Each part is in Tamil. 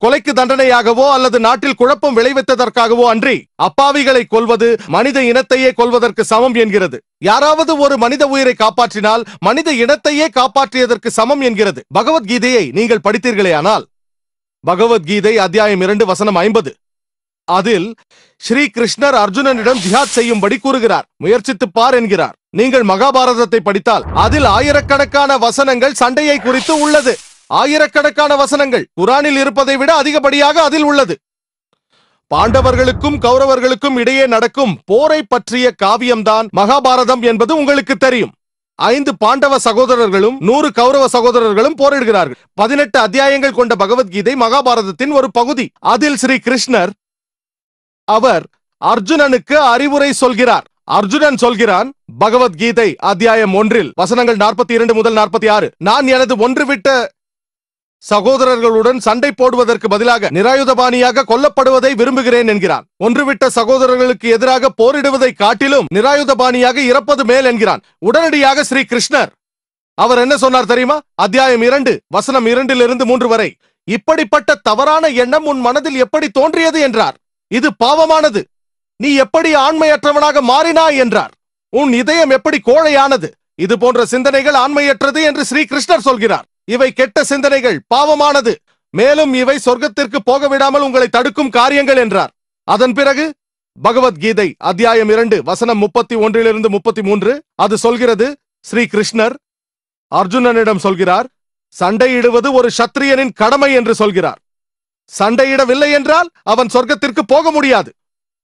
கொலைக்கு தண்டனையாகவோ அல்லது நாட்டில் குழப்பம் விளைவித்ததற்காகவோ அன்றி அப்பாவிகளை கொல்வது மனித இனத்தையே கொல்வதற்கு சமம் என்கிறது. யாராவது ஒரு மனித உயிரை காப்பாற்றினால் மனித இனத்தையே காப்பாற்றியதற்கு சமம் என்கிறது. பகவத்கீதையை நீங்கள் படித்தீர்களேயானால் பகவத்கீதை அத்தியாயம் 2 வசனம் 50 அதில் ஸ்ரீ கிருஷ்ணர் அர்ஜுனனிடம் ஜிஹாத் செய்யும்படி கூறுகிறார். முயற்சித்து பார் என்கிறார். நீங்கள் மகாபாரதத்தை படித்தால் அதில் ஆயிரக்கணக்கான வசனங்கள் சண்டையை குறித்து உள்ளது. ஆயிரக்கணக்கான வசனங்கள் குரானில் இருப்பதை விட அதிகப்படியாக அதில் உள்ளது. பாண்டவர்களுக்கும் கௌரவர்களுக்கும் இடையே நடக்கும் போரை பற்றிய காவியம்தான் மகாபாரதம் என்பது உங்களுக்கு தெரியும். 5 பாண்டவ சகோதரர்களும் 100 கௌரவ சகோதரர்களும் போரிடுகிறார்கள். 18 அத்தியாயங்கள் கொண்ட பகவத்கீதை மகாபாரதத்தின் ஒரு பகுதி. அதில் ஸ்ரீ கிருஷ்ணர் அவர் அர்ஜுனனுக்கு அறிவுரை சொல்கிறார். அர்ஜுனன் சொல்கிறான் பகவத்கீதை அத்தியாயம் 1 வசனங்கள் 42 முதல் 46, நான் எனது ஒன்றுவிட்ட சகோதரர்களுடன் சண்டை போடுவதற்கு பதிலாக நிராயுதபாணியாக கொல்லப்படுவதை விரும்புகிறேன் என்கிறான். ஒன்றுவிட்ட சகோதரர்களுக்கு எதிராக போரிடுவதை காட்டிலும் நிராயுதபாணியாக இறப்பது மேல் என்கிறான். உடனடியாக ஸ்ரீ கிருஷ்ணர் அவர் என்ன சொன்னார் தெரியுமா? அத்தியாயம் 2 வசனம் 2 3 வரை, இப்படிப்பட்ட தவறான எண்ணம் உன் மனதில் எப்படி தோன்றியது என்றார். இது பாவமானது. நீ எப்படி ஆண்மையற்றவனாக மாறினாய் என்றார். உன் இதயம் எப்படி கோழையானது. இது போன்ற சிந்தனைகள் ஆண்மையற்றது என்று ஸ்ரீ கிருஷ்ணர் சொல்கிறார். இவை கெட்ட சிந்தனைகள், பாவமானது. மேலும் இவை சொர்க்கத்திற்கு போக விடாமல் உங்களை தடுக்கும் காரியங்கள் என்றார். அதன் பிறகு பகவத்கீதை அத்தியாயம் 2 வசனம் 31 33 அது சொல்கிறது, ஸ்ரீ கிருஷ்ணர் அர்ஜுனனிடம் சொல்கிறார், சண்டையிடுவது ஒரு சத்திரியனின் கடமை என்று சொல்கிறார். சண்டையிடவில்லை என்றால் அவன் சொர்க்கத்திற்கு போக முடியாது.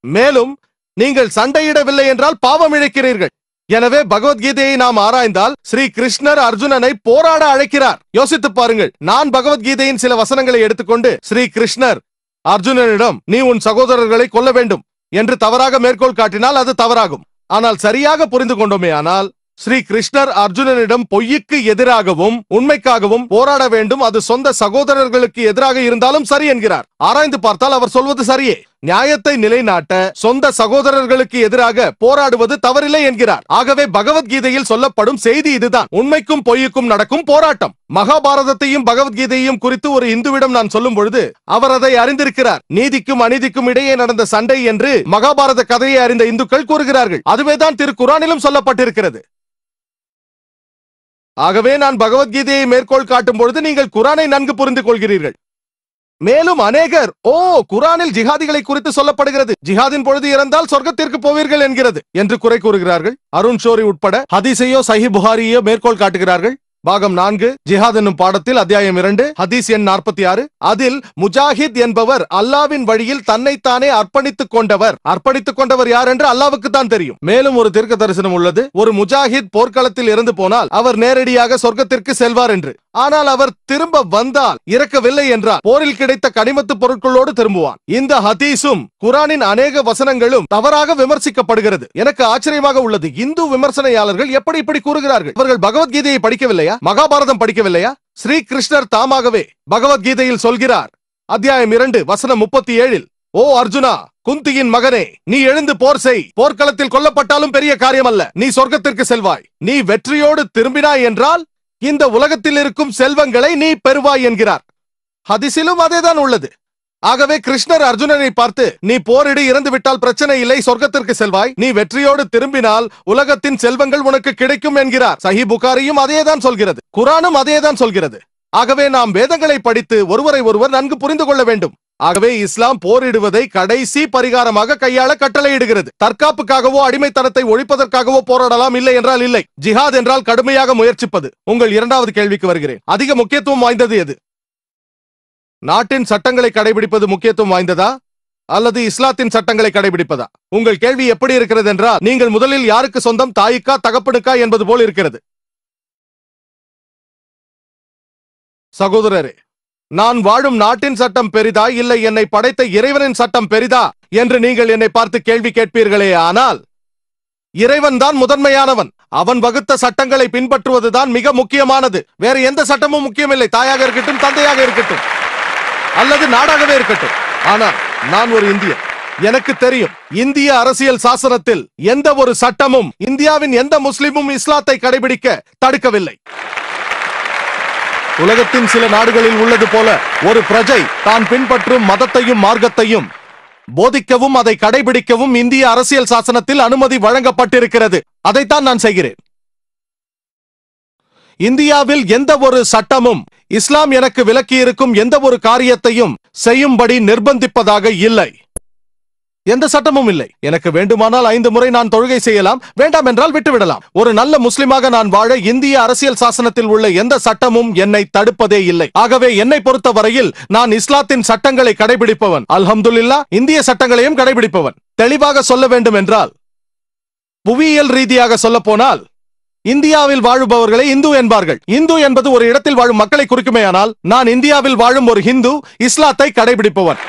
மேலும் நீங்கள் சண்டையிடவில்லை என்றால் பாவம் இழைக்கிறீர்கள். எனவே பகவத்கீதையை நாம் ஆராய்ந்தால் ஸ்ரீ கிருஷ்ணர் அர்ஜுனனை போராட அழைக்கிறார். யோசித்து பாருங்கள். நான் பகவத்கீதையின் சில வசனங்களை எடுத்துக்கொண்டு ஸ்ரீ கிருஷ்ணர் அர்ஜுனனிடம் நீ உன் சகோதரர்களை கொல்ல வேண்டும் என்று தவறாக மேற்கோள் காட்டினால் அது தவறாகும். ஆனால் சரியாக புரிந்து கொண்டோமே ஆனால் ஸ்ரீ கிருஷ்ணர் அர்ஜுனனிடம் பொய்யுக்கு எதிராகவும் உண்மைக்காகவும் போராட வேண்டும். அது சொந்த சகோதரர்களுக்கு எதிராக இருந்தாலும் சரி என்கிறார். ஆராய்ந்து பார்த்தால் அவர் சொல்வது சரியே. நியாயத்தை நிலைநாட்ட சொந்த சகோதரர்களுக்கு எதிராக போராடுவது தவறில்லை என்கிறார். ஆகவே பகவத்கீதையில் சொல்லப்படும் செய்தி இதுதான். உண்மைக்கும் பொய்யுக்கும் நடக்கும் போராட்டம். மகாபாரதத்தையும் பகவத்கீதையும் குறித்து ஒரு இந்துவிடம் நான் சொல்லும் பொழுது அவர் அதை அறிந்திருக்கிறார். நீதிக்கும் அநீதிக்கும் இடையே நடந்த சண்டை என்று மகாபாரத கதையை அறிந்த இந்துக்கள் கூறுகிறார்கள். அதுவேதான் திருக்குரானிலும் சொல்லப்பட்டிருக்கிறது. ஆகவே நான் பகவத்கீதையை மேற்கோள் காட்டும் பொழுது நீங்கள் குரானை நன்கு புரிந்து கொள்கிறீர்கள். மேலும் அநேகர் குரானில் ஜிஹாதிகளை குறித்து சொல்லப்படுகிறது, ஜிஹாதின் பொழுது இறந்தால் சொர்க்கத்திற்கு போவீர்கள் என்கிறது என்று குறை கூறுகிறார்கள். அருண் ஷோரி உட்பட ஹதீஸையோ சஹி புகாரியோ மேற்கோள் காட்டுகிறார்கள். பாகம் 4 ஜிஹாத் என்னும் பாடத்தில் அத்தியாயம் 2 ஹதீஸ் எண் 46 அதில் முஜாஹித் என்பவர் அல்லாவின் வழியில் தன்னைத்தானே அர்ப்பணித்துக் கொண்டவர் யார் என்று அல்லாவுக்கு தான் தெரியும். மேலும் ஒரு தீர்க்க தரிசனம் உள்ளது, ஒரு முஜாஹித் போர்க்களத்தில் இறந்து போனால் அவர் நேரடியாக சொர்க்கத்திற்கு செல்வார் என்று. ஆனால் அவர் திரும்ப வந்தால் இறக்கவில்லை என்றால் போரில் கிடைத்த கனிமத்து பொருட்களோடு திரும்புவான். இந்த ஹதீஸும் குரானின் அநேக வசனங்களும் தவறாக விமர்சிக்கப்படுகிறது. எனக்கு ஆச்சரியமாக உள்ளது, இந்து விமர்சனையாளர்கள் எப்படி இப்படி கூறுகிறார்கள்? அவர்கள் பகவத்கீதையை படிக்கவில்லையா? மகாபாரதம் படிக்கவில்லையா? ஸ்ரீ கிருஷ்ணர் தாமாகவே பகவத்கீதையில் சொல்கிறார் அத்தியாயம் 2 வசனம் 37, ஓ அர்ஜுனா, குந்தியின் மகனே, நீ எழுந்து போர் செய். போர்க்களத்தில் கொல்லப்பட்டாலும் பெரிய காரியம் அல்ல, நீ சொர்க்கத்திற்கு செல்வாய். நீ வெற்றியோடு திரும்பினாய் என்றால் இந்த உலகத்தில் இருக்கும் செல்வங்களை நீ பெறுவாய் என்கிறார். ஹதீஸிலும் அதேதான் உள்ளது. ஆகவே கிருஷ்ணர் அர்ஜுனனை பார்த்து நீ போரிடு, இறந்து விட்டால் பிரச்சனை இல்லை, சொர்க்கத்திற்கு செல்வாய். நீ வெற்றியோடு திரும்பினால் உலகத்தின் செல்வங்கள் உனக்கு கிடைக்கும் என்கிறார். சஹி புகாரியும் அதேதான் சொல்கிறது, குரானும் அதேதான் சொல்கிறது. ஆகவே நாம் வேதங்களை படித்து ஒருவரை ஒருவர் நன்கு புரிந்து கொள்ள வேண்டும். ஆகவே இஸ்லாம் போரிடுவதை கடைசி பரிகாரமாக கையாள கட்டளையிடுகிறது. தற்காப்புக்காகவோ அடிமைத்தனத்தை ஒழிப்பதற்காகவோ போராடலாம், இல்லை என்றால் இல்லை. ஜிஹாத் என்றால் கடுமையாக முயற்சிப்பது. உங்கள் இரண்டாவது கேள்விக்கு வருகிறேன். அதிக முக்கியத்துவம் வாய்ந்தது எது? நாட்டின் சட்டங்களை கடைபிடிப்பது முக்கியத்துவம் வாய்ந்ததா அல்லது இஸ்லாத்தின் சட்டங்களை கடைபிடிப்பதா? உங்கள் கேள்வி எப்படி இருக்கிறது என்றால் நீங்கள் முதலில் யாருக்கு சொந்தம், தாய்க்கா தகப்பனுக்கா என்பது போல் இருக்கிறது. சகோதரரே, நான் வாழும் நாட்டின் சட்டம் பெரிதா இல்லை என்னை படைத்த இறைவனின் சட்டம் பெரிதா என்று நீங்கள் என்னை பார்த்து கேள்வி கேட்பீர்களே. ஆனால் இறைவன் தான் முதன்மையானவன். அவன் வகுத்த சட்டங்களை பின்பற்றுவதுதான் மிக முக்கியமானது. வேற எந்த சட்டமும் முக்கியமில்லை. தாயாக இருக்கட்டும், தந்தையாக இருக்கட்டும், அல்லது நாடாகவே இருக்கட்டும். ஆனால் நான் ஒரு இந்தியன். எனக்கு தெரியும், இந்திய அரசியல் சாசனத்தில் எந்த ஒரு சட்டமும் இந்தியாவின் எந்த முஸ்லிமும் இஸ்லாத்தை கடைபிடிக்க தடுக்கவில்லை. உலகத்தின் சில நாடுகளில் உள்ளது போல ஒரு பிரஜை தான் பின்பற்றும் மதத்தையும் மார்க்கத்தையும் போதிக்கவும் அதை கடைபிடிக்கவும் இந்திய அரசியல் சாசனத்தில் அனுமதி வழங்கப்பட்டிருக்கிறது. அதைத்தான் நான் செய்கிறேன். இந்தியாவில் எந்த ஒரு சட்டமும் இஸ்லாம் எனக்கு விலக்கியிருக்கும் எந்த ஒரு காரியத்தையும் செய்யும்படி நிர்பந்திப்பதாக இல்லை. எந்த சட்டமும் இல்லை. எனக்கு வேண்டுமானால் 5 முறை நான் தொழுகை செய்யலாம், வேண்டாம் என்றால் விட்டுவிடலாம். ஒரு நல்ல முஸ்லிமாக நான் வாழ இந்திய அரசியல் சாசனத்தில் உள்ள எந்த சட்டமும் என்னை தடுப்பதே இல்லை. ஆகவே என்னை பொறுத்தவரையில் நான் இஸ்லாத்தின் சட்டங்களை கடைபிடிப்பவன். அல்ஹம்துலில்லாஹ், இந்திய சட்டங்களையும் கடைபிடிப்பவன். தெளிவாக சொல்ல வேண்டும் என்றால், புவியியல் ரீதியாக சொல்ல போனால் இந்தியாவில் வாழுபவர்களை இந்து என்பார்கள். இந்து என்பது ஒரு இடத்தில் வாழும் மக்களை குறிக்குமேயானால் நான் இந்தியாவில் வாழும் ஒரு ஹிந்து, இஸ்லாத்தை கடைபிடிப்பவன்.